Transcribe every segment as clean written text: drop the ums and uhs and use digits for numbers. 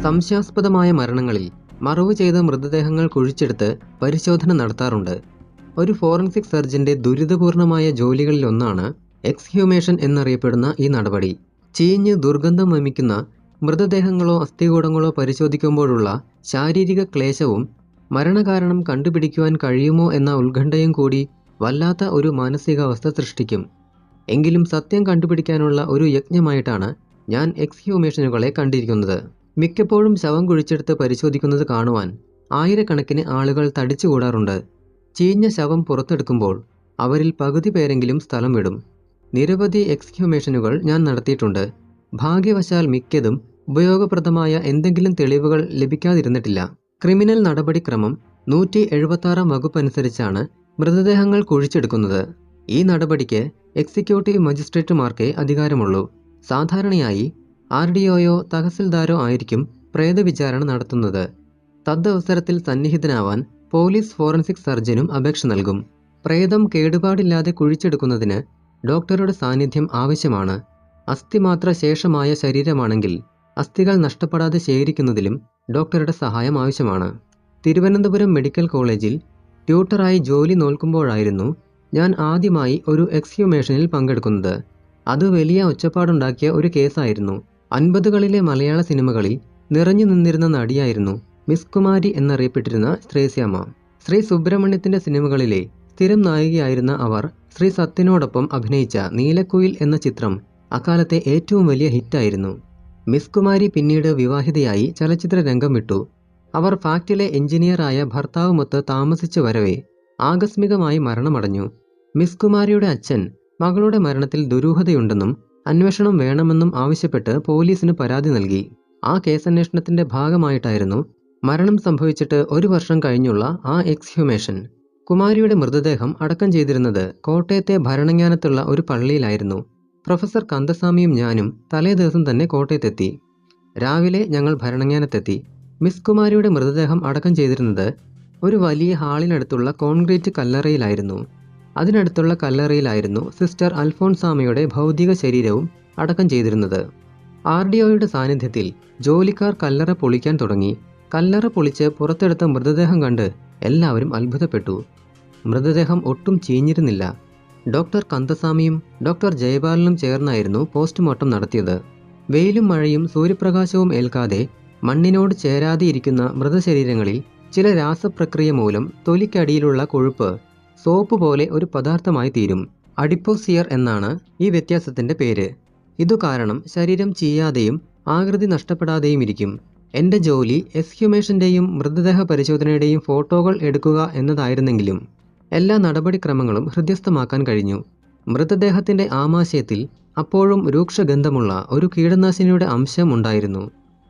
സംശയാസ്പദമായ മരണങ്ങളിൽ മറവു ചെയ്ത മൃതദേഹങ്ങൾ കുഴിച്ചെടുത്ത് പരിശോധന നടത്താറുണ്ട്. ഒരു ഫോറൻസിക് സർജന്റെ ദുരിതപൂർണമായ ജോലികളിലൊന്നാണ് എക്സ്ഹ്യൂമേഷൻ എന്നറിയപ്പെടുന്ന ഈ നടപടി. ചീഞ്ഞ് ദുർഗന്ധം വമിക്കുന്ന മൃതദേഹങ്ങളോ അസ്ഥികൂടങ്ങളോ പരിശോധിക്കുമ്പോഴുള്ള ശാരീരിക ക്ലേശവും മരണകാരണം കണ്ടുപിടിക്കുവാൻ കഴിയുമോ എന്ന ഉത്കണ്ഠയും കൂടി വല്ലാത്ത ഒരു മാനസികാവസ്ഥ സൃഷ്ടിക്കും. എങ്കിലും സത്യം കണ്ടുപിടിക്കാനുള്ള ഒരു യജ്ഞമായിട്ടാണ് ഞാൻ എക്സ്ഹ്യൂമേഷനുകളെ കണ്ടിരിക്കുന്നത്. മിക്കപ്പോഴും ശവം കുഴിച്ചെടുത്ത് പരിശോധിക്കുന്നത് കാണുവാൻ ആയിരക്കണക്കിന് ആളുകൾ തടിച്ചുകൂടാറുണ്ട്. ചീഞ്ഞ ശവം പുറത്തെടുക്കുമ്പോൾ അവരിൽ പകുതി പേരെങ്കിലും സ്ഥലം വിടും. നിരവധി എക്സ്ഹ്യൂമേഷനുകൾ ഞാൻ നടത്തിയിട്ടുണ്ട്. ഭാഗ്യവശാൽ മിക്കതും ഉപയോഗപ്രദമായ എന്തെങ്കിലും തെളിവുകൾ ലഭിക്കാതിരുന്നിട്ടില്ല. ക്രിമിനൽ നടപടിക്രമം 176 വകുപ്പ് അനുസരിച്ചാണ് മൃതദേഹങ്ങൾ കുഴിച്ചെടുക്കുന്നത്. ഈ നടപടിക്ക് എക്സിക്യൂട്ടീവ് മജിസ്ട്രേറ്റുമാർക്കേ അധികാരമുള്ളൂ. സാധാരണയായി RDOയോ തഹസിൽദാരോ ആയിരിക്കും പ്രേതവിചാരണ നടത്തുന്നത്. തദ്വസരത്തിൽ സന്നിഹിതനാവാൻ പോലീസ് ഫോറൻസിക് സർജനും അപേക്ഷ നൽകും. പ്രേതം കേടുപാടില്ലാതെ കുഴിച്ചെടുക്കുന്നതിന് ഡോക്ടറുടെ സാന്നിധ്യം ആവശ്യമാണ്. അസ്ഥിമാത്ര ശേഷമായ ശരീരമാണെങ്കിൽ അസ്ഥികൾ നഷ്ടപ്പെടാതെ ശേഖരിക്കുന്നതിലും ഡോക്ടറുടെ സഹായം ആവശ്യമാണ്. തിരുവനന്തപുരം മെഡിക്കൽ കോളേജിൽ ട്യൂട്ടറായി ജോലി നോക്കുമ്പോഴായിരുന്നു ഞാൻ ആദ്യമായി ഒരു എക്സ്ഹ്യൂമേഷനിൽ പങ്കെടുക്കുന്നത്. അത് വലിയ ഒച്ചപ്പാടുണ്ടാക്കിയ ഒരു കേസായിരുന്നു. 50കളിലെ മലയാള സിനിമകളിൽ നിറഞ്ഞു നിന്നിരുന്ന നടിയായിരുന്നു മിസ് കുമാരി എന്നറിയപ്പെട്ടിരുന്ന ശ്രേസ്യാമ്മ. ശ്രീ സുബ്രഹ്മണ്യത്തിന്റെ സിനിമകളിലെ സ്ഥിരം നായികയായിരുന്ന അവർ ശ്രീ സത്യനോടൊപ്പം അഭിനയിച്ച നീലക്കുയിൽ എന്ന ചിത്രം അക്കാലത്തെ ഏറ്റവും വലിയ ഹിറ്റായിരുന്നു. മിസ് കുമാരി പിന്നീട് വിവാഹിതയായി ചലച്ചിത്ര രംഗം വിട്ടു. അവർ ഫാക്ടിലെ എഞ്ചിനീയറായ ഭർത്താവുമൊത്ത് താമസിച്ചു വരവേ ആകസ്മികമായി മരണമടഞ്ഞു. മിസ് കുമാരിയുടെ അച്ഛൻ മകളുടെ മരണത്തിൽ ദുരൂഹതയുണ്ടെന്നും അന്വേഷണം വേണമെന്നും ആവശ്യപ്പെട്ട് പോലീസിന് പരാതി നൽകി. ആ കേസന്വേഷണത്തിന്റെ ഭാഗമായിട്ടായിരുന്നു മരണം സംഭവിച്ചിട്ട് 1 വർഷം കഴിഞ്ഞുള്ള ആ എക്സ്ഹ്യൂമേഷൻ. കുമാരിയുടെ മൃതദേഹം അടക്കം ചെയ്തിരുന്നത് കോട്ടയത്തെ ഭരണങ്ങാനത്തുള്ള ഒരു പള്ളിയിലായിരുന്നു. പ്രൊഫസർ കന്ദസ്വാമിയും ഞാനും തലേ ദിവസം തന്നെ കോട്ടയത്തെത്തി. രാവിലെ ഞങ്ങൾ ഭരണങ്ങാനത്തെത്തി. മിസ് കുമാരിയുടെ മൃതദേഹം അടക്കം ചെയ്തിരുന്നത് ഒരു വലിയ ഹാളിനടുത്തുള്ള കോൺക്രീറ്റ് കല്ലറയിലായിരുന്നു. അതിനടുത്തുള്ള കല്ലറയിലായിരുന്നു സിസ്റ്റർ അൽഫോൺസാമയുടെ ഭൗതിക ശരീരവും അടക്കം ചെയ്തിരുന്നത്. RDOയുടെ സാന്നിധ്യത്തിൽ ജോലിക്കാർ കല്ലറ പൊളിക്കാൻ തുടങ്ങി. കല്ലറ പൊളിച്ച് പുറത്തെടുത്ത മൃതദേഹം കണ്ട് എല്ലാവരും അത്ഭുതപ്പെട്ടു. മൃതദേഹം ഒട്ടും ചീഞ്ഞിരുന്നില്ല. ഡോക്ടർ കന്ദസ്വാമിയും ഡോക്ടർ ജയപാലനും ചേർന്നായിരുന്നു പോസ്റ്റ്മോർട്ടം നടത്തിയത്. വെയിലും മഴയും സൂര്യപ്രകാശവും ഏൽക്കാതെ മണ്ണിനോട് ചേരാതെയിരിക്കുന്ന മൃതശരീരങ്ങളിൽ ചില രാസപ്രക്രിയ മൂലം തൊലിക്കടിയിലുള്ള കൊഴുപ്പ് സോപ്പ് പോലെ ഒരു പദാർത്ഥമായി തീരും. അഡിപ്പോസിയർ എന്നാണ് ഈ വ്യത്യാസത്തിന്റെ പേര്. ഇതു കാരണം ശരീരം ചീയാതെയും ആകൃതി നഷ്ടപ്പെടാതെയും ഇരിക്കും. എൻ്റെ ജോലി എക്സ്ഹ്യൂമേഷൻ്റെയും മൃതദേഹ പരിശോധനയുടെയും ഫോട്ടോകൾ എടുക്കുക എന്നതായിരുന്നെങ്കിലും എല്ലാ നടപടിക്രമങ്ങളും ഹൃദ്യസ്ഥമാക്കാൻ കഴിഞ്ഞു. മൃതദേഹത്തിൻ്റെ ആമാശയത്തിൽ അപ്പോഴും രൂക്ഷഗന്ധമുള്ള ഒരു കീടനാശിനിയുടെ അംശം ഉണ്ടായിരുന്നു.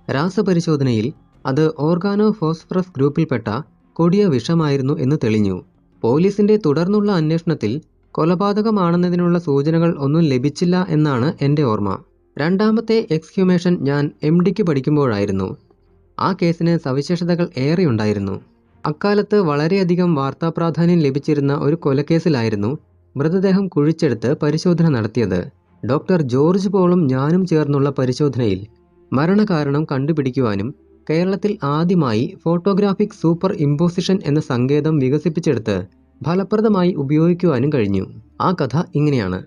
രാസപരിശോധനയിൽ അത് ഓർഗാനോഫോസ്ഫറസ് ഗ്രൂപ്പിൽപ്പെട്ട കൊടിയ വിഷമായിരുന്നു എന്ന് തെളിഞ്ഞു. പോലീസിന്റെ തുടർന്നുള്ള അന്വേഷണത്തിൽ കൊലപാതകമാണെന്നതിനുള്ള സൂചനകൾ ഒന്നും ലഭിച്ചില്ല എന്നാണ് എൻ്റെ ഓർമ്മ. രണ്ടാമത്തെ എക്സ്ഹ്യൂമേഷൻ ഞാൻ MDക്ക് പഠിക്കുമ്പോഴായിരുന്നു. ആ കേസിന് സവിശേഷതകൾ ഏറെയുണ്ടായിരുന്നു. അക്കാലത്ത് വളരെയധികം വാർത്താപ്രാധാന്യം ലഭിച്ചിരുന്ന ഒരു കൊലക്കേസിലായിരുന്നു മൃതദേഹം കുഴിച്ചെടുത്ത് പരിശോധന നടത്തിയത്. ഡോക്ടർ ജോർജ് പോളും ഞാനും ചേർന്നുള്ള പരിശോധനയിൽ മരണകാരണം കണ്ടുപിടിക്കുവാനും കേരളത്തിൽ ആദ്യമായി ഫോട്ടോഗ്രാഫിക് സൂപ്പർ ഇമ്പോസിഷൻ എന്ന സങ്കേതം വികസിപ്പിച്ചെടുത്ത് ഫലപ്രദമായി ഉപയോഗിക്കുവാനും കഴിഞ്ഞു. ആ കഥ ഇങ്ങനെയാണ്.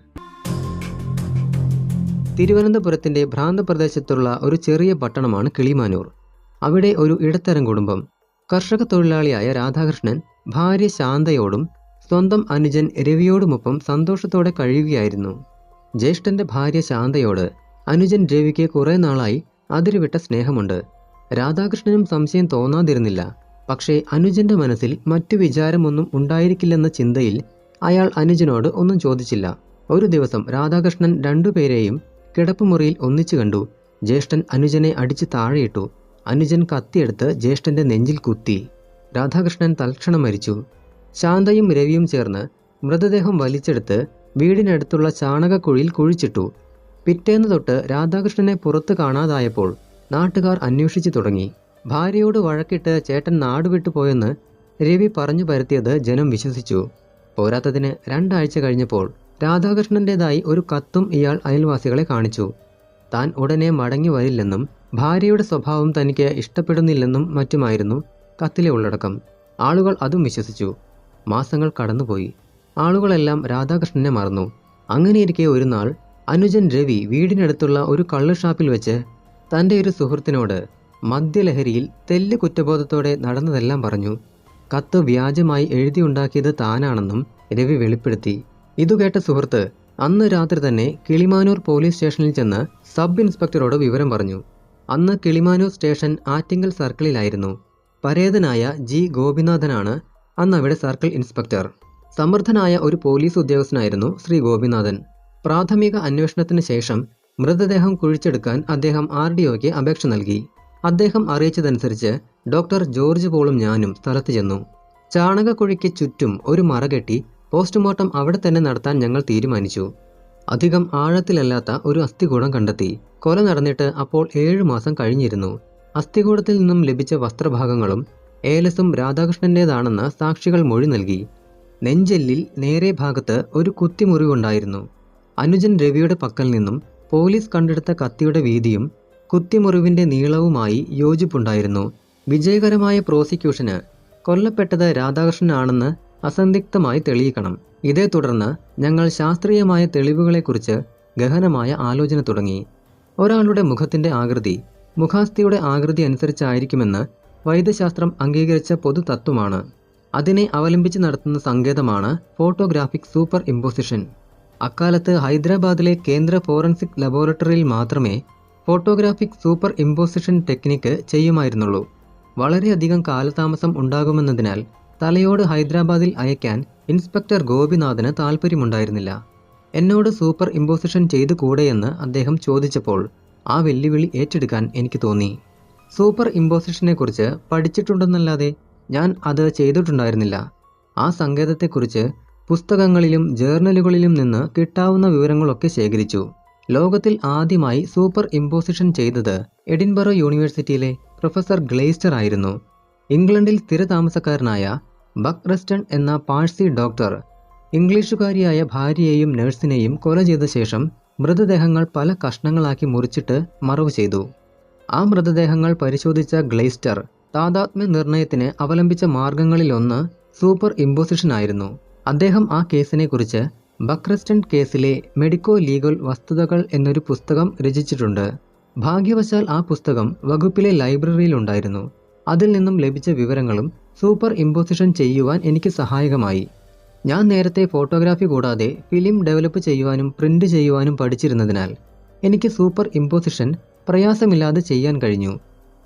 തിരുവനന്തപുരത്തിൻ്റെ ഭ്രാന്തപ്രദേശത്തുള്ള ഒരു ചെറിയ പട്ടണമാണ് കിളിമാനൂർ. അവിടെ ഒരു ഇടത്തരം കുടുംബം. കർഷക തൊഴിലാളിയായ രാധാകൃഷ്ണൻ ഭാര്യ ശാന്തയോടും സ്വന്തം അനുജൻ രവിയോടുമൊപ്പം സന്തോഷത്തോടെ കഴിയുകയായിരുന്നു. ജ്യേഷ്ഠൻ്റെ ഭാര്യ ശാന്തയോട് അനുജൻ രവിക്ക് കുറേ നാളായി അതിരുവിട്ട സ്നേഹമുണ്ട്. രാധാകൃഷ്ണനും സംശയം തോന്നാതിരുന്നില്ല. പക്ഷേ അനുജന്റെ മനസ്സിൽ മറ്റു വിചാരമൊന്നും ഉണ്ടായിരിക്കില്ലെന്ന ചിന്തയിൽ അയാൾ അനുജനോട് ഒന്നും ചോദിച്ചില്ല. ഒരു ദിവസം രാധാകൃഷ്ണൻ രണ്ടുപേരെയും കിടപ്പുമുറിയിൽ ഒന്നിച്ചു കണ്ടു. ജ്യേഷ്ഠൻ അനുജനെ അടിച്ച് താഴെയിട്ടു. അനുജൻ കത്തിയെടുത്ത് ജ്യേഷ്ഠന്റെ നെഞ്ചിൽ കുത്തി. രാധാകൃഷ്ണൻ തൽക്ഷണം മരിച്ചു. ശാന്തയും രവിയും ചേർന്ന് മൃതദേഹം വലിച്ചെടുത്ത് വീടിനടുത്തുള്ള ചാണകക്കുഴിയിൽ കുഴിച്ചിട്ടു. പിറ്റേന്ന് തൊട്ട് രാധാകൃഷ്ണനെ പുറത്ത് കാണാതായപ്പോൾ നാട്ടുകാർ അന്വേഷിച്ചു തുടങ്ങി. ഭാര്യയോട് വഴക്കിട്ട് ചേട്ടൻ നാടുവിട്ടു പോയെന്ന് രവി പറഞ്ഞു പരത്തിയത് ജനം വിശ്വസിച്ചു. പോരാത്തതിന് 2 ആഴ്ച കഴിഞ്ഞപ്പോൾ രാധാകൃഷ്ണൻ്റെതായി ഒരു കത്തും ഇയാൾ അയൽവാസികളെ കാണിച്ചു. താൻ ഉടനെ മടങ്ങി വരില്ലെന്നും ഭാര്യയുടെ സ്വഭാവം തനിക്ക് ഇഷ്ടപ്പെടുന്നില്ലെന്നും മറ്റുമായിരുന്നു കത്തിലെ ഉള്ളടക്കം. ആളുകൾ അതും വിശ്വസിച്ചു. മാസങ്ങൾ കടന്നുപോയി. ആളുകളെല്ലാം രാധാകൃഷ്ണനെ മറന്നു. അങ്ങനെയിരിക്കെ ഒരു നാൾ അനുജൻ രവി വീടിനടുത്തുള്ള ഒരു കള്ള് ഷാപ്പിൽ വെച്ച് തൻ്റെ ഒരു സുഹൃത്തിനോട് മദ്യലഹരിയിൽ തെല്ല് കുറ്റബോധത്തോടെ നടന്നതെല്ലാം പറഞ്ഞു. കത്ത് വ്യാജമായി എഴുതിയുണ്ടാക്കിയത് താനാണെന്നും രവി വെളിപ്പെടുത്തി. ഇതുകേട്ട സുഹൃത്ത് അന്ന് രാത്രി തന്നെ കിളിമാനൂർ പോലീസ് സ്റ്റേഷനിൽ ചെന്ന് സബ് ഇൻസ്പെക്ടറോട് വിവരം പറഞ്ഞു. അന്ന് കിളിമാനൂർ സ്റ്റേഷൻ ആറ്റിങ്ങൽ സർക്കിളിലായിരുന്നു. പരേതനായ ജി ഗോപിനാഥനാണ് അന്ന് അവിടെ സർക്കിൾ ഇൻസ്പെക്ടർ. സമർത്ഥനായ ഒരു പോലീസ് ഉദ്യോഗസ്ഥനായിരുന്നു ശ്രീ ഗോപിനാഥൻ. പ്രാഥമിക അന്വേഷണത്തിന് ശേഷം മൃതദേഹം കുഴിച്ചെടുക്കാൻ അദ്ദേഹം RDOയ്ക്ക് അപേക്ഷ നൽകി. അദ്ദേഹം അറിയിച്ചതനുസരിച്ച് ഡോക്ടർ ജോർജ് പോളും ഞാനും സ്ഥലത്ത് ചെന്നു. ചാണകക്കുഴിക്ക് ചുറ്റും ഒരു മറ കെട്ടി പോസ്റ്റ്മോർട്ടം അവിടെ തന്നെ നടത്താൻ ഞങ്ങൾ തീരുമാനിച്ചു. അധികം ആഴത്തിലല്ലാത്ത ഒരു അസ്ഥികൂടം കണ്ടെത്തി. കൊല നടന്നിട്ട് അപ്പോൾ 7 മാസം കഴിഞ്ഞിരുന്നു. അസ്ഥികൂടത്തിൽ നിന്നും ലഭിച്ച വസ്ത്രഭാഗങ്ങളും ഏലസും രാധാകൃഷ്ണൻ്റേതാണെന്ന് സാക്ഷികൾ മൊഴി നൽകി. നെഞ്ചെല്ലിൽ നേരെ ഭാഗത്ത് ഒരു കുത്തിമുറിവുണ്ടായിരുന്നു. അനുജൻ രവിയുടെ പക്കൽ നിന്നും പോലീസ് കണ്ടെടുത്ത കത്തിയുടെ വീതിയും കുത്തിമുറിവിൻ്റെ നീളവുമായി യോജിപ്പുണ്ടായിരുന്നു. വിജയകരമായ പ്രോസിക്യൂഷന് കൊല്ലപ്പെട്ടത് രാധാകൃഷ്ണനാണെന്ന് അസന്ദിഗ്ധമായി തെളിയിക്കണം. ഇതേ തുടർന്ന് ഞങ്ങൾ ശാസ്ത്രീയമായ തെളിവുകളെക്കുറിച്ച് ഗഹനമായ ആലോചന തുടങ്ങി. ഒരാളുടെ മുഖത്തിൻ്റെ ആകൃതി മുഖാസ്ഥിയുടെ ആകൃതി അനുസരിച്ചായിരിക്കുമെന്ന് വൈദ്യശാസ്ത്രം അംഗീകരിച്ച പൊതു തത്വമാണ്. അതിനെ അവലംബിച്ച് നടത്തുന്ന സങ്കേതമാണ് ഫോട്ടോഗ്രാഫിക് സൂപ്പർ ഇമ്പോസിഷൻ. അക്കാലത്ത് ഹൈദരാബാദിലെ കേന്ദ്ര ഫോറൻസിക് ലബോറട്ടറിയിൽ മാത്രമേ ഫോട്ടോഗ്രാഫിക് സൂപ്പർ ഇമ്പോസിഷൻ ടെക്നിക്ക് ചെയ്യുമായിരുന്നുള്ളൂ. വളരെയധികം കാലതാമസം ഉണ്ടാകുമെന്നതിനാൽ തലയോട് ഹൈദരാബാദിൽ അയക്കാൻ ഇൻസ്പെക്ടർ ഗോപിനാഥന് താൽപ്പര്യമുണ്ടായിരുന്നില്ല. എന്നോട് സൂപ്പർ ഇമ്പോസിഷൻ ചെയ്തു കൂടെയെന്ന് അദ്ദേഹം ചോദിച്ചപ്പോൾ ആ വെല്ലുവിളി ഏറ്റെടുക്കാൻ എനിക്ക് തോന്നി. സൂപ്പർ ഇമ്പോസിഷനെക്കുറിച്ച് പഠിച്ചിട്ടുണ്ടെന്നല്ലാതെ ഞാൻ അത് ചെയ്തിട്ടുണ്ടായിരുന്നില്ല. ആ സങ്കേതത്തെക്കുറിച്ച് പുസ്തകങ്ങളിലും ജേർണലുകളിലും നിന്ന് കിട്ടാവുന്ന വിവരങ്ങളൊക്കെ ശേഖരിച്ചു. ലോകത്തിൽ ആദ്യമായി സൂപ്പർ ഇമ്പോസിഷൻ ചെയ്തത് എഡിൻബറോ യൂണിവേഴ്സിറ്റിയിലെ പ്രൊഫസർ ഗ്ലേസ്റ്റർ ആയിരുന്നു. ഇംഗ്ലണ്ടിൽ സ്ഥിരതാമസക്കാരനായ ബക്റസ്റ്റൺ എന്ന പാഴ്സി ഡോക്ടർ ഇംഗ്ലീഷുകാരിയായ ഭാര്യയെയും നഴ്സിനെയും കൊല ചെയ്ത ശേഷം മൃതദേഹങ്ങൾ പല കഷ്ണങ്ങളാക്കി മുറിച്ചിട്ട് മറവ് ചെയ്തു. ആ മൃതദേഹങ്ങൾ പരിശോധിച്ച ഗ്ലേസ്റ്റർ താദാത്മ്യ നിർണയത്തിന് അവലംബിച്ച മാർഗങ്ങളിലൊന്ന് സൂപ്പർ ഇമ്പോസിഷൻ ആയിരുന്നു. അദ്ദേഹം ആ കേസിനെക്കുറിച്ച് ബക്റസ്റ്റൺ കേസിലെ മെഡിക്കോ ലീഗൽ വസ്തുതകൾ എന്നൊരു പുസ്തകം രചിച്ചിട്ടുണ്ട്. ഭാഗ്യവശാൽ ആ പുസ്തകം വകുപ്പിലെ ലൈബ്രറിയിലുണ്ടായിരുന്നു. അതിൽ നിന്നും ലഭിച്ച വിവരങ്ങളും സൂപ്പർ ഇമ്പോസിഷൻ ചെയ്യുവാൻ എനിക്ക് സഹായകമായി. ഞാൻ നേരത്തെ ഫോട്ടോഗ്രാഫി കൂടാതെ ഫിലിം ഡെവലപ്പ് ചെയ്യുവാനും പ്രിന്റ് ചെയ്യുവാനും പഠിച്ചിരുന്നതിനാൽ എനിക്ക് സൂപ്പർ ഇമ്പോസിഷൻ പ്രയാസമില്ലാതെ ചെയ്യാൻ കഴിഞ്ഞു.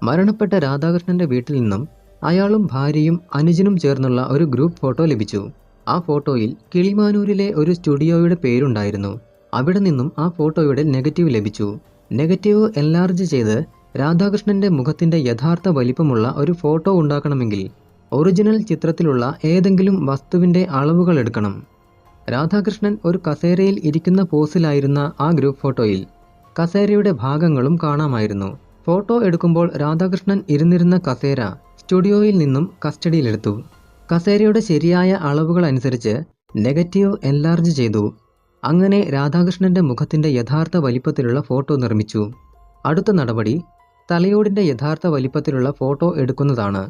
മരണപ്പെട്ട രാധാകൃഷ്ണന്റെ വീട്ടിൽ നിന്നും അയാളും ഭാര്യയും അനുജനും ചേർന്നുള്ള ഒരു ഗ്രൂപ്പ് ഫോട്ടോ ലഭിച്ചു. ആ ഫോട്ടോയിൽ കിളിമാനൂരിലെ ഒരു സ്റ്റുഡിയോയുടെ പേരുണ്ടായിരുന്നു. അവിടെ നിന്നും ആ ഫോട്ടോയുടെ നെഗറ്റീവ് ലഭിച്ചു. നെഗറ്റീവ് എൻലാർജ് ചെയ്ത് രാധാകൃഷ്ണന്റെ മുഖത്തിന്റെ യഥാർത്ഥ വലിപ്പമുള്ള ഒരു ഫോട്ടോ ഉണ്ടാക്കണമെങ്കിൽ ഒറിജിനൽ ചിത്രത്തിലുള്ള ഏതെങ്കിലും വസ്തുവിന്റെ അളവുകൾ എടുക്കണം. രാധാകൃഷ്ണൻ ഒരു കസേരയിൽ ഇരിക്കുന്ന പോസിലായിരുന്ന ആ ഗ്രൂപ്പ് ഫോട്ടോയിൽ കസേരയുടെ ഭാഗങ്ങളും കാണാമായിരുന്നു. ഫോട്ടോ എടുക്കുമ്പോൾ രാധാകൃഷ്ണൻ ഇരുന്നിരുന്ന കസേര സ്റ്റുഡിയോയിൽ നിന്നും കസ്റ്റഡിയിലെടുത്തു. കസേരയുടെ ശരിയായ അളവുകൾ അനുസരിച്ച് നെഗറ്റീവ് എൻലാർജ് ചെയ്തു. അങ്ങനെ രാധാകൃഷ്ണന്റെ മുഖത്തിന്റെ യഥാർത്ഥ വലിപ്പത്തിലുള്ള ഫോട്ടോ നിർമ്മിച്ചു. അടുത്ത നടപടി തലയോടിന്റെ യഥാർത്ഥ വലിപ്പത്തിലുള്ള ഫോട്ടോ എടുക്കുന്നതാണ്.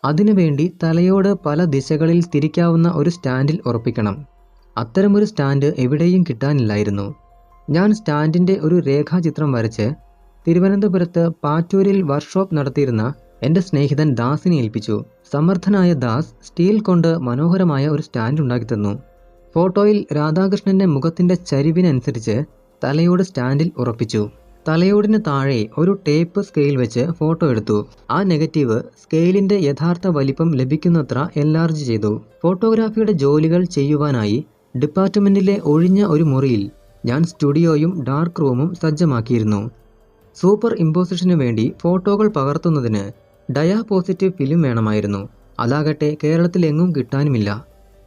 അതിനുവേണ്ടി തലയോട് പല ദിശകളിൽ തിരിക്കാവുന്ന ഒരു സ്റ്റാൻഡിൽ ഉറപ്പിക്കണം. അത്തരമൊരു സ്റ്റാൻഡ് എവിടെയും കിട്ടാനില്ലായിരുന്നു. ഞാൻ സ്റ്റാൻഡിന്റെ ഒരു രേഖാചിത്രം വരച്ച് തിരുവനന്തപുരത്ത് പാറ്റൂരിൽ വർക്ക്ഷോപ്പ് നടത്തിയിരുന്ന എൻ്റെ സ്നേഹിതൻ ദാസിനെ ഏൽപ്പിച്ചു. സമർത്ഥനായ ദാസ് സ്റ്റീൽ കൊണ്ട് മനോഹരമായ ഒരു സ്റ്റാൻഡ് ഉണ്ടാക്കി തന്നു. ഫോട്ടോയിൽ രാധാകൃഷ്ണന്റെ മുഖത്തിന്റെ ചരിവിനനുസരിച്ച് തലയോട് സ്റ്റാൻഡിൽ ഉറപ്പിച്ചു. തലയോടിന് താഴെ ഒരു ടേപ്പ് സ്കെയിൽ വെച്ച് ഫോട്ടോ എടുത്തു. ആ നെഗറ്റീവ് സ്കെയിലിന്റെ യഥാർത്ഥ വലിപ്പം ലഭിക്കുന്നത്ര എൻലാർജ് ചെയ്തു. ഫോട്ടോഗ്രാഫിയുടെ ജോലികൾ ചെയ്യുവാനായി ഡിപ്പാർട്ട്മെന്റിലെ ഒഴിഞ്ഞ ഒരു മുറിയിൽ ഞാൻ സ്റ്റുഡിയോയും ഡാർക്ക് റൂമും സജ്ജമാക്കിയിരുന്നു. സൂപ്പർ ഇമ്പോസിഷനു വേണ്ടി ഫോട്ടോകൾ പകർത്തുന്നതിന് ഡയാപോസിറ്റീവ് ഫിലിം വേണമായിരുന്നു. അതാകട്ടെ കേരളത്തിലെങ്ങും കിട്ടാനുമില്ല.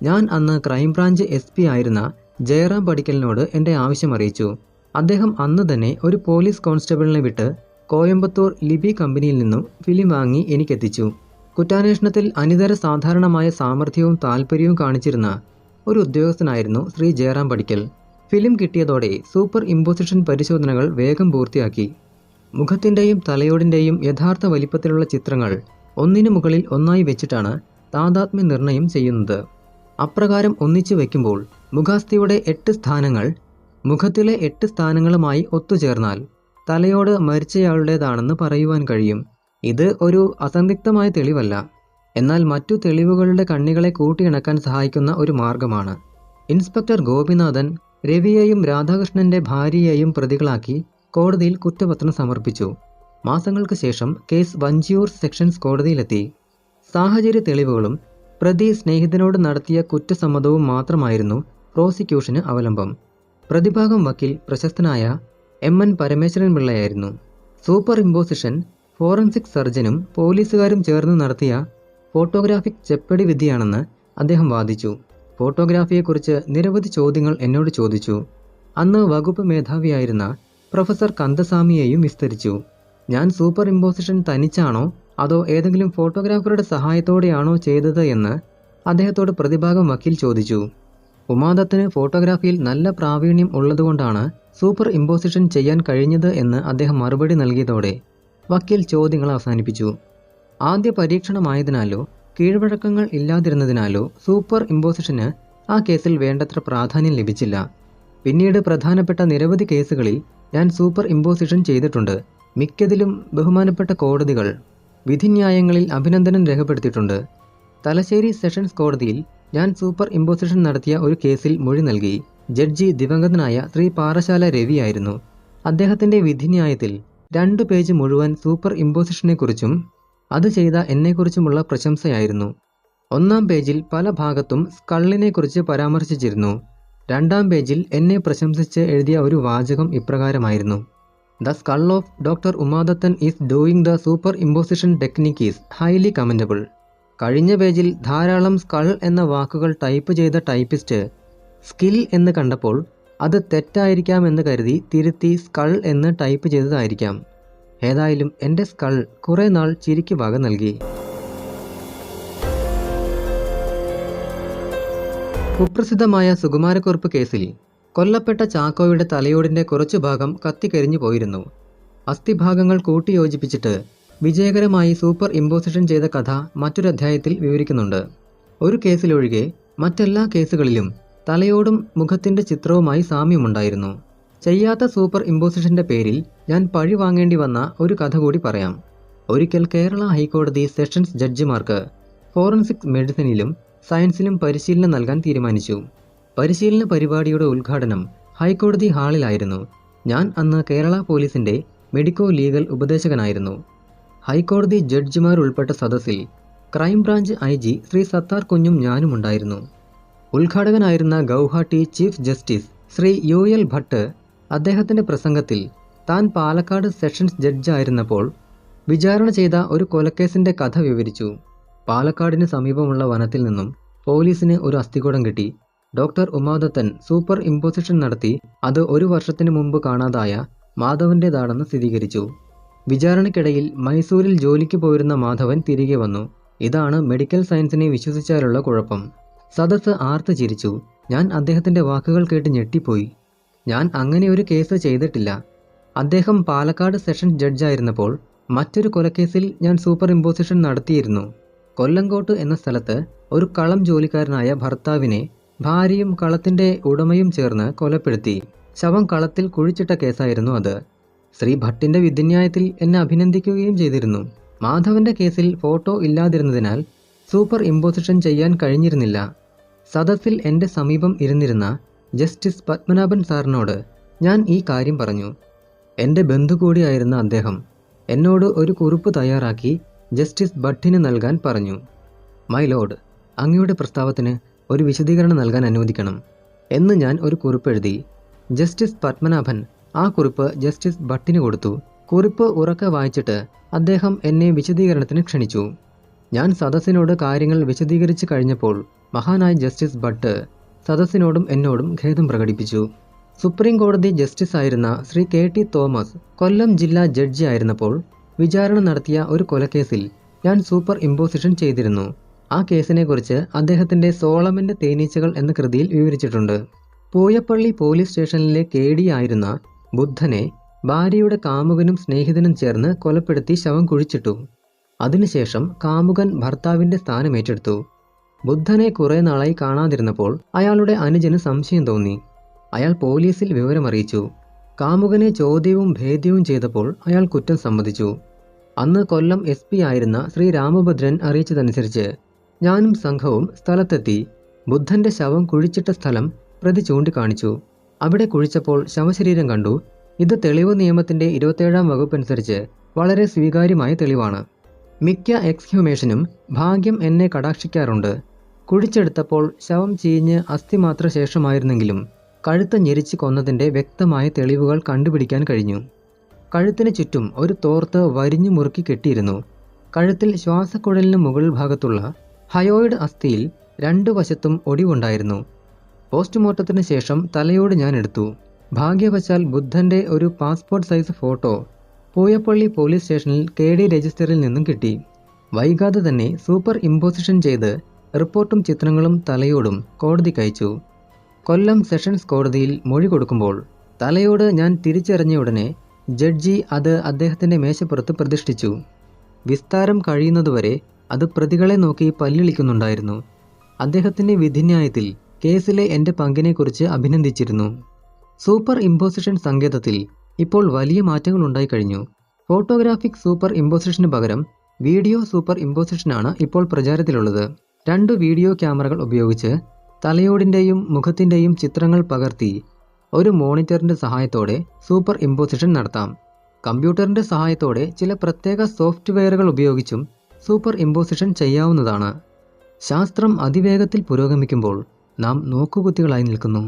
ഞാൻ അന്ന് ക്രൈംബ്രാഞ്ച് SP ആയിരുന്ന ജയറാം പടിക്കലിനോട് എൻ്റെ ആവശ്യം അറിയിച്ചു. അദ്ദേഹം അന്ന് തന്നെ ഒരു പോലീസ് കോൺസ്റ്റബിളിനെ വിട്ട് കോയമ്പത്തൂർ ലിബി കമ്പനിയിൽ നിന്നും ഫിലിം വാങ്ങി എനിക്കെത്തിച്ചു. കുറ്റാന്വേഷണത്തിൽ അനിതര സാധാരണമായ സാമർഥ്യവും താല്പര്യവും കാണിച്ചിരുന്ന ഒരു ഉദ്യോഗസ്ഥനായിരുന്നു ശ്രീ ജയറാം പടിക്കൽ. ഫിലിം കിട്ടിയതോടെ സൂപ്പർ ഇമ്പോസിഷൻ പരിശോധനകൾ വേഗം പൂർത്തിയാക്കി. മുഖത്തിൻ്റെയും തലയോടിൻ്റെയും യഥാർത്ഥ വലിപ്പത്തിലുള്ള ചിത്രങ്ങൾ ഒന്നിനു മുകളിൽ ഒന്നായി വെച്ചിട്ടാണ് താദാത്മ്യ നിർണയം ചെയ്യുന്നത്. അപ്രകാരം ഒന്നിച്ചു വയ്ക്കുമ്പോൾ മുഖാസ്ഥിയുടെ 8 സ്ഥാനങ്ങൾ മുഖത്തിലെ 8 സ്ഥാനങ്ങളുമായി ഒത്തുചേർന്നാൽ തലയോട് മരിച്ചയാളുടേതാണെന്ന് പറയുവാൻ കഴിയും. ഇത് ഒരു അസന്ദിഗ്ധമായ തെളിവല്ല, എന്നാൽ മറ്റു തെളിവുകളുടെ കണ്ണികളെ കൂട്ടിയിണക്കാൻ സഹായിക്കുന്ന ഒരു മാർഗമാണ്. ഇൻസ്പെക്ടർ ഗോപിനാഥൻ രവിയെയും രാധാകൃഷ്ണന്റെ ഭാര്യയെയും പ്രതികളാക്കി കോടതിയിൽ കുറ്റപത്രം സമർപ്പിച്ചു. മാസങ്ങൾക്ക് ശേഷം കേസ് വഞ്ചിയൂർ സെഷൻസ് കോടതിയിലെത്തി. സാഹചര്യ തെളിവുകളും പ്രതി സ്നേഹിതനോട് നടത്തിയ കുറ്റസമ്മതവും മാത്രമായിരുന്നു പ്രോസിക്യൂഷന് അവലംബം. പ്രതിഭാഗം വക്കീൽ പ്രശസ്തനായ MN പരമേശ്വരൻ പിള്ളയായിരുന്നു. സൂപ്പർ ഇമ്പോസിഷൻ ഫോറൻസിക് സർജനും പോലീസുകാരും ചേർന്ന് നടത്തിയ ഫോട്ടോഗ്രാഫിക് ചെപ്പടി വിദ്യയാണെന്ന് അദ്ദേഹം വാദിച്ചു. ഫോട്ടോഗ്രാഫിയെക്കുറിച്ച് നിരവധി ചോദ്യങ്ങൾ എന്നോട് ചോദിച്ചു. അന്ന് വകുപ്പ് മേധാവിയായിരുന്ന പ്രൊഫസർ കന്ദസ്വാമിയെയും വിസ്തരിച്ചു. ഞാൻ സൂപ്പർ ഇമ്പോസിഷൻ തനിച്ചാണോ അതോ ഏതെങ്കിലും ഫോട്ടോഗ്രാഫറുടെ സഹായത്തോടെയാണോ ചെയ്തത് എന്ന് അദ്ദേഹത്തോട് പ്രതിഭാഗം വക്കീൽ ചോദിച്ചു. ഉമാദത്തിന് ഫോട്ടോഗ്രാഫിയിൽ നല്ല പ്രാവീണ്യം ഉള്ളതുകൊണ്ടാണ് സൂപ്പർ ഇമ്പോസിഷൻ ചെയ്യാൻ കഴിഞ്ഞത് എന്ന് അദ്ദേഹം മറുപടി നൽകിയതോടെ വക്കീൽ ചോദ്യങ്ങൾ അവസാനിപ്പിച്ചു. ആദ്യ പരീക്ഷണമായതിനാലോ കീഴ്വഴക്കങ്ങൾ ഇല്ലാതിരുന്നതിനാലോ സൂപ്പർ ഇമ്പോസിഷന് ആ കേസിൽ വേണ്ടത്ര പ്രാധാന്യം ലഭിച്ചില്ല. പിന്നീട് പ്രധാനപ്പെട്ട നിരവധി കേസുകളിൽ ഞാൻ സൂപ്പർ ഇമ്പോസിഷൻ ചെയ്തിട്ടുണ്ട്. മിക്കതിലും ബഹുമാനപ്പെട്ട കോടതികൾ വിധിന്യായങ്ങളിൽ അഭിനന്ദനം രേഖപ്പെടുത്തിയിട്ടുണ്ട്. തലശ്ശേരി സെഷൻസ് കോടതിയിൽ ഞാൻ സൂപ്പർ ഇമ്പോസിഷൻ നടത്തിയ ഒരു കേസിൽ മൊഴി നൽകി. ജഡ്ജി ദിവംഗതനായ ശ്രീ പാറശാല രവിയായിരുന്നു. അദ്ദേഹത്തിന്റെ വിധിന്യായത്തിൽ 2 പേജ് മുഴുവൻ സൂപ്പർ ഇമ്പോസിഷനെക്കുറിച്ചും അത് ചെയ്ത എന്നെക്കുറിച്ചുമുള്ള പ്രശംസയായിരുന്നു. 1-ാം പേജിൽ പല ഭാഗത്തും സ്കള്ളിനെക്കുറിച്ച് പരാമർശിച്ചിരുന്നു. 2-ാം പേജിൽ എന്നെ പ്രശംസിച്ച് എഴുതിയ ഒരു വാചകം ഇപ്രകാരമായിരുന്നു: the skull of doctor Umadathan is doing the superimposition technique is highly commendable. കഴിഞ്ഞ പേജിൽ ധാരാളം സ്കൾ എന്ന വാക്കുകൾ ടൈപ്പ് ചെയ്ത ടൈപ്പിസ്റ്റ് സ്കിൽ എന്ന് കണ്ടപ്പോൾ അത് തെറ്റായിരിക്കാമെന്ന് കരുതി തിരുത്തി സ്കൾ എന്ന് ടൈപ്പ് ചെയ്തതായിരിക്കാം. ഏതായാലും എൻ്റെ സ്കൾ കുറേ നാൾ ചിരിക്ക് വക നൽകി. കുപ്രസിദ്ധമായ സുകുമാരക്കുറുപ്പ് കേസിൽ കൊല്ലപ്പെട്ട ചാക്കോയുടെ തലയോടിൻ്റെ കുറച്ചു ഭാഗം കത്തിക്കരിഞ്ഞു പോയിരുന്നു. അസ്ഥിഭാഗങ്ങൾ കൂട്ടിയോജിപ്പിച്ചിട്ട് വിജയകരമായി സൂപ്പർ ഇമ്പോസിഷൻ ചെയ്ത കഥ മറ്റൊരു അധ്യായത്തിൽ വിവരിക്കുന്നുണ്ട്. ഒരു കേസിലൊഴികെ മറ്റെല്ലാ കേസുകളിലും തലയോടും മുഖത്തിൻ്റെ ചിത്രവുമായി സാമ്യമുണ്ടായിരുന്നു. ചെയ്യാത്ത സൂപ്പർ ഇമ്പോസിഷന്റെ പേരിൽ ഞാൻ പഴി വാങ്ങേണ്ടി വന്ന ഒരു കഥ കൂടി പറയാം. ഒരിക്കൽ കേരള ഹൈക്കോടതി സെഷൻസ് ജഡ്ജിമാർക്ക് ഫോറൻസിക് മെഡിസിനിലും സയൻസിലും പരിശീലനം നൽകാൻ തീരുമാനിച്ചു. പരിശീലന പരിപാടിയുടെ ഉദ്ഘാടനം ഹൈക്കോടതി ഹാളിലായിരുന്നു. ഞാൻ അന്ന് കേരള പോലീസിന്റെ മെഡിക്കോ ലീഗൽ ഉപദേശകനായിരുന്നു. ഹൈക്കോടതി ജഡ്ജിമാർ ഉൾപ്പെട്ട സദസ്സിൽ ക്രൈംബ്രാഞ്ച് IG ശ്രീ സത്താർ കുഞ്ഞും ഞാനും ഉണ്ടായിരുന്നു. ഉദ്ഘാടകനായിരുന്ന Guwahati chief justice Shri UL Bhat അദ്ദേഹത്തിന്റെ പ്രസംഗത്തിൽ താൻ പാലക്കാട് സെഷൻസ് ജഡ്ജായിരുന്നപ്പോൾ വിചാരണ ചെയ്ത ഒരു കൊലക്കേസിന്റെ കഥ വിവരിച്ചു. പാലക്കാടിന് സമീപമുള്ള വനത്തിൽ നിന്നും പോലീസിന് ഒരു അസ്ഥികൂടം കിട്ടി. ഡോക്ടർ ഉമാദത്തൻ സൂപ്പർ ഇമ്പോസിഷൻ നടത്തി അത് 1 വർഷത്തിന് മുമ്പ് കാണാതായ മാധവന്റേതാണെന്ന് സ്ഥിരീകരിച്ചു. വിചാരണയ്ക്കിടയിൽ മൈസൂരിൽ ജോലിക്ക് പോയിരുന്ന മാധവൻ തിരികെ വന്നു. ഇതാണ് മെഡിക്കൽ സയൻസിനെ വിശ്വസിച്ചാലുള്ള കുഴപ്പം. സദസ്സ് ആർത്ത് ചിരിച്ചു. ഞാൻ അദ്ദേഹത്തിന്റെ വാക്കുകൾ കേട്ട് ഞെട്ടിപ്പോയി. ഞാൻ അങ്ങനെ ഒരു കേസ് ചെയ്തിട്ടില്ല. അദ്ദേഹം പാലക്കാട് സെഷൻസ് ജഡ്ജായിരുന്നപ്പോൾ മറ്റൊരു കൊലക്കേസിൽ ഞാൻ സൂപ്പർ ഇമ്പോസിഷൻ നടത്തിയിരുന്നു. കൊല്ലങ്കോട്ട് എന്ന സ്ഥലത്ത് ഒരു കളം ജോലിക്കാരനായ ഭർത്താവിനെ ഭാര്യയും കളത്തിന്റെ ഉടമയും ചേർന്ന് കൊലപ്പെടുത്തി. ശവം കളത്തിൽ കുഴിച്ചിട്ട കേസായിരുന്നു അത്. ശ്രീ ഭട്ടിന്റെ വിധിന്യായത്തിൽ എന്നെ അഭിനന്ദിക്കുകയും ചെയ്തിരുന്നു. മാധവന്റെ കേസിൽ ഫോട്ടോ ഇല്ലാതിരുന്നതിനാൽ സൂപ്പർ ഇമ്പോസിഷൻ ചെയ്യാൻ കഴിഞ്ഞിരുന്നില്ല. സദസ്സിൽ എൻ്റെ സമീപം ഇരുന്നിരുന്ന ജസ്റ്റിസ് പത്മനാഭൻ സാറിനോട് ഞാൻ ഈ കാര്യം പറഞ്ഞു. എൻ്റെ ബന്ധു കൂടിയായിരുന്ന അദ്ദേഹം എന്നോട് ഒരു കുറിപ്പ് തയ്യാറാക്കി ജസ്റ്റിസ് ഭട്ടിന് നൽകാൻ പറഞ്ഞു. മൈ ലോർഡ്, അങ്ങയുടെ പ്രസ്താവത്തിന് ഒരു വിശദീകരണം നൽകാൻ അനുവദിക്കണം എന്ന് ഞാൻ ഒരു കുറിപ്പെഴുതി. ജസ്റ്റിസ് പത്മനാഭൻ ആ കുറിപ്പ് ജസ്റ്റിസ് ഭട്ടിന് കൊടുത്തു. കുറിപ്പ് ഉറക്കെ വായിച്ചിട്ട് അദ്ദേഹം എന്നെ വിശദീകരണത്തിന് ക്ഷണിച്ചു. ഞാൻ സദസ്സിനോട് കാര്യങ്ങൾ വിശദീകരിച്ചു കഴിഞ്ഞപ്പോൾ മഹാനായ ജസ്റ്റിസ് ഭട്ട് സദസ്സിനോടും എന്നോടും ഖേദം പ്രകടിപ്പിച്ചു. സുപ്രീം കോടതി ജസ്റ്റിസ് ആയിരുന്ന ശ്രീ KT തോമസ് കൊല്ലം ജില്ലാ ജഡ്ജി ആയിരുന്നപ്പോൾ വിചാരണ നടത്തിയ ഒരു കൊലക്കേസിൽ ഞാൻ സൂപ്പർ ഇമ്പോസിഷൻ ചെയ്തിരുന്നു. ആ കേസിനെക്കുറിച്ച് അദ്ദേഹത്തിന്റെ സോളമന്റെ തേനീച്ചകൾ എന്ന കൃതിയിൽ വിവരിച്ചിട്ടുണ്ട്. പൂയപ്പള്ളി പോലീസ് സ്റ്റേഷനിലെ KD ആയിരുന്ന ബുദ്ധനെ ഭാര്യയുടെ കാമുകനും സ്നേഹിതനും ചേർന്ന് കൊലപ്പെടുത്തി ശവം കുഴിച്ചിട്ടു. അതിനുശേഷം കാമുകൻ ഭർത്താവിന്റെ സ്ഥാനം ഏറ്റെടുത്തു. ബുദ്ധനെ കുറെ നാളായി കാണാതിരുന്നപ്പോൾ അയാളുടെ അനുജന് സംശയം തോന്നി. അയാൾ പോലീസിൽ വിവരമറിയിച്ചു. കാമുകനെ ചോദ്യവും ഭേദ്യവും ചെയ്തപ്പോൾ അയാൾ കുറ്റം സമ്മതിച്ചു. അന്ന് കൊല്ലം SP ആയിരുന്ന ശ്രീ രാമഭദ്രൻ അറിയിച്ചതനുസരിച്ച് ഞാനും സംഘവും സ്ഥലത്തെത്തി. ബുദ്ധന്റെ ശവം കുഴിച്ചിട്ട സ്ഥലം പ്രതി ചൂണ്ടിക്കാണിച്ചു. അവിടെ കുഴിച്ചപ്പോൾ ശവശരീരം കണ്ടു. ഇത് തെളിവ് നിയമത്തിന്റെ 27ാം വകുപ്പ് അനുസരിച്ച് വളരെ സ്വീകാര്യമായ തെളിവാണ്. മിക്ക എക്സ്ഹ്യൂമേഷനും ഭാഗ്യം എന്നെ കടാക്ഷിക്കാറുണ്ട്. കുഴിച്ചെടുത്തപ്പോൾ ശവം ചീഞ്ഞ് അസ്ഥിമാത്ര ശേഷമായിരുന്നെങ്കിലും കഴുത്ത് ഞെരിച്ച് കൊന്നതിന്റെ വ്യക്തമായ തെളിവുകൾ കണ്ടുപിടിക്കാൻ കഴിഞ്ഞു. കഴുത്തിന് ചുറ്റും ഒരു തോർത്ത് വരിഞ്ഞു മുറുക്കി കെട്ടിയിരുന്നു. കഴുത്തിൽ ശ്വാസക്കുഴലിന് മുകൾ ഭാഗത്തുള്ള ഹയോയിഡ് അസ്ഥിയിൽ 2 വശത്തും ഒടിവുണ്ടായിരുന്നു. പോസ്റ്റ്മോർട്ടത്തിന് ശേഷം തലയോട് ഞാൻ എടുത്തു. ഭാഗ്യവശാൽ ബുദ്ധന്റെ ഒരു passport size photo Pooyappally police സ്റ്റേഷനിൽ KD രജിസ്റ്ററിൽ നിന്നും കിട്ടി. വൈകാതെ തന്നെ സൂപ്പർ ഇമ്പോസിഷൻ ചെയ്ത് റിപ്പോർട്ടും ചിത്രങ്ങളും തലയോടും കോടതിക്കയച്ചു. കൊല്ലം സെഷൻസ് കോടതിയിൽ മൊഴി കൊടുക്കുമ്പോൾ തലയോട് ഞാൻ തിരിച്ചറിഞ്ഞ ഉടനെ ജഡ്ജി അത് അദ്ദേഹത്തിന്റെ മേശപ്പുറത്ത് പ്രതിഷ്ഠിച്ചു. വിസ്താരം കഴിയുന്നതുവരെ അത് പ്രതികളെ നോക്കി പല്ലിളിക്കുന്നുണ്ടായിരുന്നു. അദ്ദേഹത്തിന്റെ വിധിന്യായത്തിൽ കേസിലെ എൻ്റെ പങ്കിനെക്കുറിച്ച് അഭിനന്ദിച്ചിരുന്നു. സൂപ്പർ ഇമ്പോസിഷൻ സങ്കേതത്തിൽ ഇപ്പോൾ വലിയ മാറ്റങ്ങൾ ഉണ്ടായിക്കഴിഞ്ഞു. ഫോട്ടോഗ്രാഫിക് സൂപ്പർ ഇമ്പോസിഷന് പകരം വീഡിയോ സൂപ്പർ ഇമ്പോസിഷനാണ് ഇപ്പോൾ പ്രചാരത്തിലുള്ളത്. 2 വീഡിയോ ക്യാമറകൾ ഉപയോഗിച്ച് തലയോടിൻ്റെയും മുഖത്തിൻ്റെയും ചിത്രങ്ങൾ പകർത്തി ഒരു മോണിറ്ററിൻ്റെ സഹായത്തോടെ സൂപ്പർ ഇമ്പോസിഷൻ നടത്താം. കമ്പ്യൂട്ടറിൻ്റെ സഹായത്തോടെ ചില പ്രത്യേക സോഫ്റ്റ്വെയറുകൾ ഉപയോഗിച്ചും സൂപ്പർ ഇമ്പോസിഷൻ ചെയ്യാവുന്നതാണ്. ശാസ്ത്രം അതിവേഗത്തിൽ പുരോഗമിക്കുമ്പോൾ നാം നോക്കുകുത്തികളായി നിൽക്കുന്നു.